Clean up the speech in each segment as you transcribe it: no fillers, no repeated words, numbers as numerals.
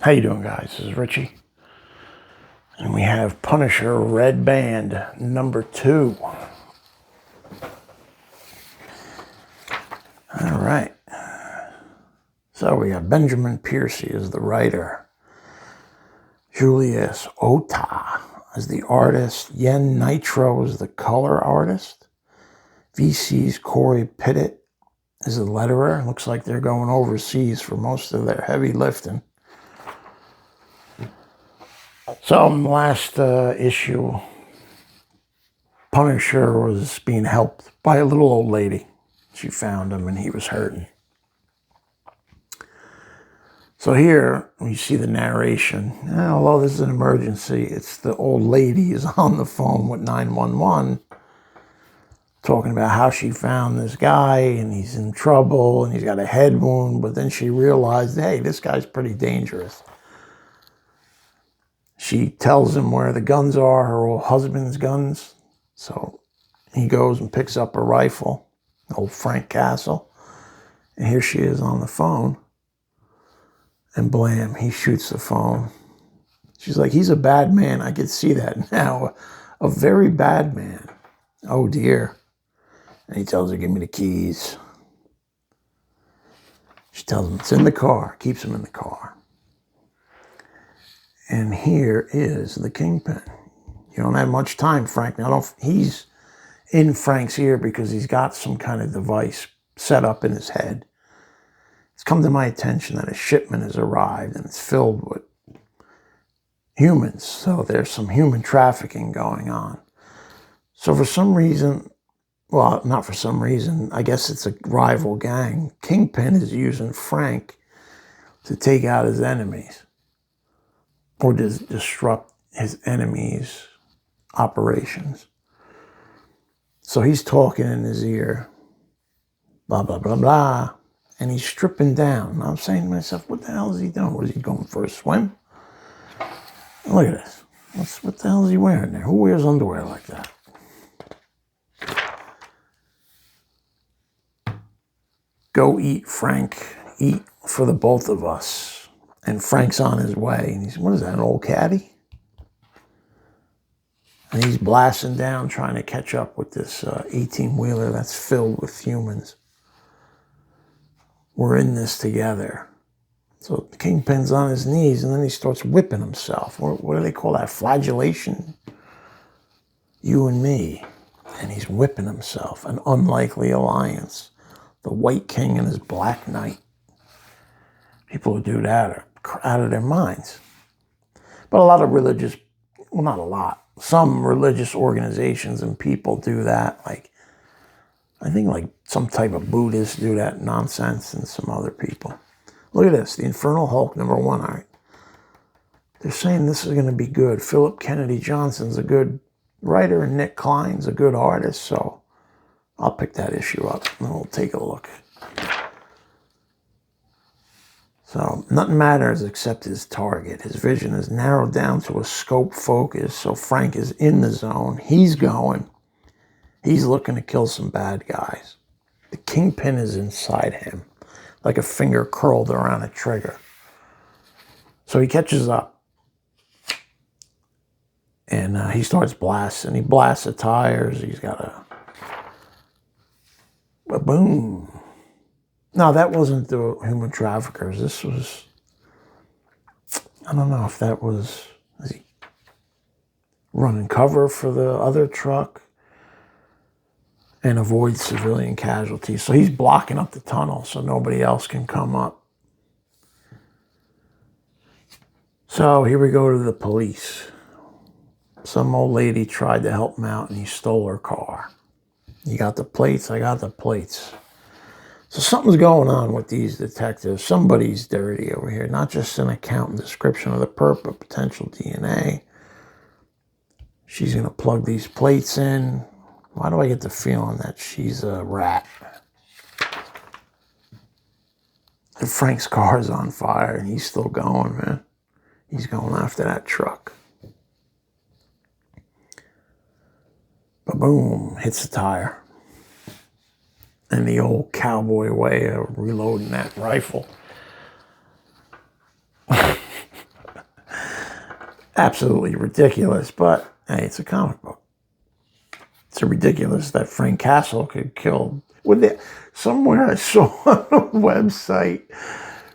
How you doing, guys? This is Richie. And we have Punisher Red Band #2. All right. So we got Benjamin Percy as the writer. Julius Ota as the artist. Yen Nitro is the color artist. VC's Corey Pittet is the letterer. Looks like they're going overseas for most of their heavy lifting. So in the last issue, Punisher was being helped by a little old lady. She found him and he was hurting. So here we see the narration. Although this is an emergency, it's the old lady is on the phone with 911 talking about how she found this guy and he's in trouble and he's got a head wound. But then she realized, hey, this guy's pretty dangerous. She tells him where the guns are, her old husband's guns. So he goes and picks up a rifle, old Frank Castle. And here she is on the phone. And blam, he shoots the phone. She's like, he's a bad man. I could see that now. A very bad man. Oh, dear. And he tells her, give me the keys. She tells him it's in the car. Keeps him in the car. And here is the Kingpin. You don't have much time, Frank. Now, he's in Frank's ear because he's got some kind of device set up in his head. It's come to my attention that a shipment has arrived and it's filled with humans. So there's some human trafficking going on. So for some reason, well, not for some reason, I guess it's a rival gang. Kingpin is using Frank to take out his enemies or disrupt his enemies' operations. So he's talking in his ear, blah, blah, blah, blah. And he's stripping down. And I'm saying to myself, what the hell is he doing? Was he going for a swim? Look at this. What the hell is he wearing there? Who wears underwear like that? Go eat, Frank. Eat for the both of us. And Frank's on his way. And he's, what is that, an old caddy? And he's blasting down, trying to catch up with this 18-wheeler that's filled with humans. We're in this together. So the Kingpin's on his knees, and then he starts whipping himself. What do they call that? Flagellation? You and me. And he's whipping himself. An unlikely alliance. The White King and his Black Knight. People who do that are out of their minds. But a lot of religious, well, not a lot. Some religious organizations and people do that. Like, I think like some type of Buddhists do that nonsense and some other people. Look at this, the Infernal Hulk #1. All right. They're saying this is going to be good. Philip Kennedy Johnson's a good writer and Nick Klein's a good artist. So I'll pick that issue up and we'll take a look. So nothing matters except his target. His vision is narrowed down to a scope focus. So Frank is in the zone. He's going. He's looking to kill some bad guys. The Kingpin is inside him, like a finger curled around a trigger. So he catches up. And he starts blasting. He blasts the tires. He's got a boom. No, that wasn't the human traffickers. This was, I don't know if that was he running cover for the other truck and avoid civilian casualties. So he's blocking up the tunnel so nobody else can come up. So here we go to the police. Some old lady tried to help him out and he stole her car. You got the plates? I got the plates. So something's going on with these detectives. Somebody's dirty over here. Not just an account and description of the perp, but potential DNA. She's going to plug these plates in. Why do I get the feeling that she's a rat? And Frank's car is on fire and he's still going, man. He's going after that truck. Ba-boom, hits the tire. And the old cowboy way of reloading that rifle. absolutely ridiculous, but hey, it's a comic book. It's ridiculous that Frank Castle could kill. Somewhere I saw on a website,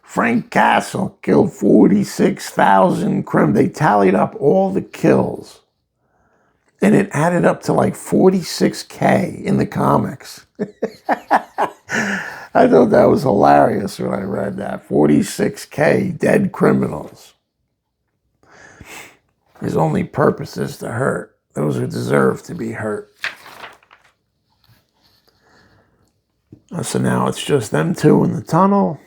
Frank Castle killed 46,000 criminals. They tallied up all the kills, and it added up to like 46K in the comics. I thought that was hilarious when I read that. 46K dead criminals. His only purpose is to hurt those who deserve to be hurt. So now it's just them two in the tunnel.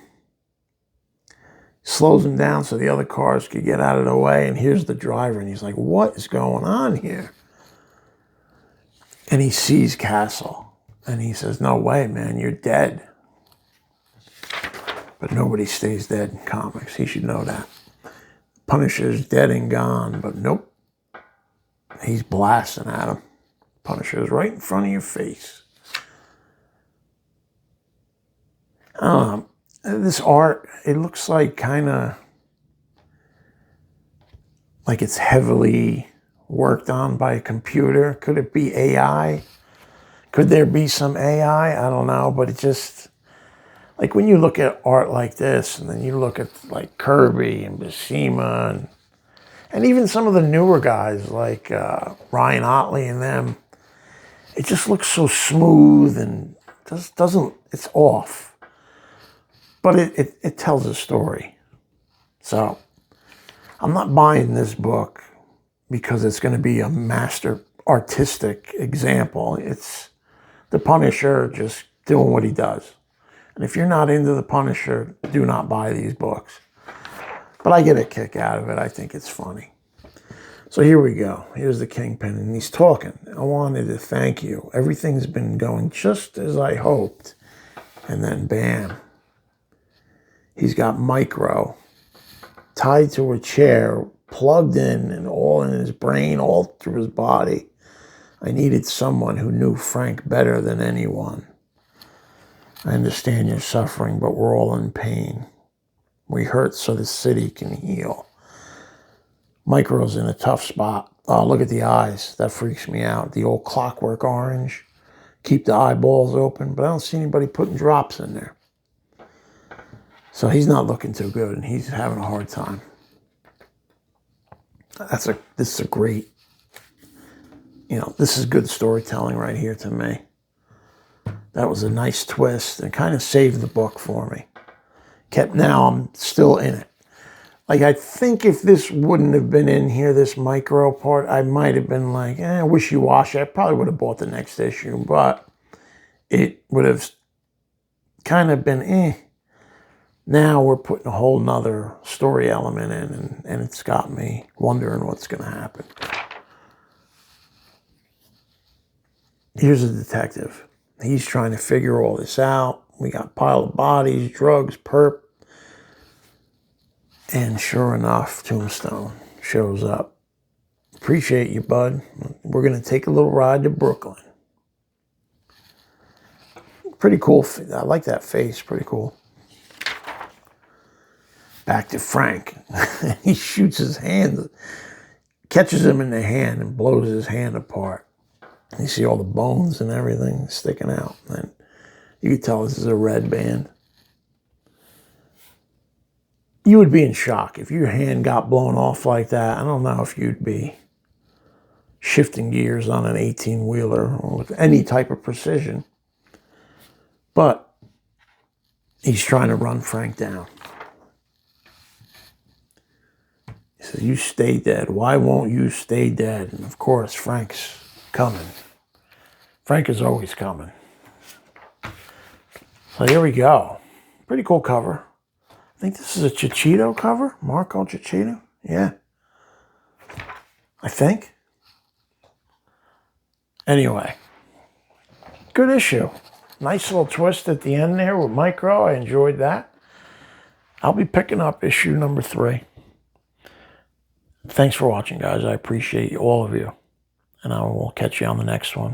Slows them down so the other cars could get out of the way. And here's the driver, and he's like, what is going on here? And he sees Castle, and he says, no way, man, you're dead. But nobody stays dead in comics. He should know that. Punisher's dead and gone, but nope. He's blasting at him. Punisher's right in front of your face. This art, it looks like kind of like it's heavily worked on by a computer. Could it be AI? Could there be some AI? I don't know, but it just, like when you look at art like this, and then you look at like Kirby and Buscema, and even some of the newer guys like Ryan Otley and them, it just looks so smooth and doesn't, it's off. But it tells a story. So I'm not buying this book because it's going to be a master artistic example. It's the Punisher just doing what he does. And if you're not into the Punisher, do not buy these books. But I get a kick out of it. I think it's funny. So here we go. Here's the Kingpin, and he's talking. I wanted to thank you. Everything's been going just as I hoped. And then bam. He's got Micro tied to a chair, plugged in and all in his brain, all through his body. I needed someone who knew Frank better than anyone. I understand your suffering, but we're all in pain. We hurt so the city can heal. Micro's in a tough spot. Oh, look at the eyes. That freaks me out. The old clockwork orange. Keep the eyeballs open, but I don't see anybody putting drops in there. So he's not looking too good, and he's having a hard time. This is a great, this is good storytelling right here to me. That was a nice twist and kind of saved the book for me. Now I'm still in it. Like, I think if this wouldn't have been in here, this Micro part, I might have been like, wishy-washy. I probably would have bought the next issue, but it would have kind of been, Now we're putting a whole nother story element in, and it's got me wondering what's going to happen. Here's a detective. He's trying to figure all this out. We got a pile of bodies, drugs, perp. And sure enough, Tombstone shows up. Appreciate you, bud. We're going to take a little ride to Brooklyn. Pretty cool. I like that face. Pretty cool. Back to Frank. He shoots his hand, catches him in the hand and blows his hand apart. You see all the bones and everything sticking out. And you can tell this is a red band. You would be in shock if your hand got blown off like that. I don't know if you'd be shifting gears on an 18-wheeler with any type of precision. But he's trying to run Frank down. He says, you stay dead. Why won't you stay dead? And of course, Frank's coming. Frank is always coming. So here we go. Pretty cool cover. I think this is a Chicito cover. Marco Chicito. Yeah. I think. Anyway. Good issue. Nice little twist at the end there with Micro. I enjoyed that. I'll be picking up issue number 3. Thanks for watching, guys. I appreciate all of you. And I will catch you on the next one.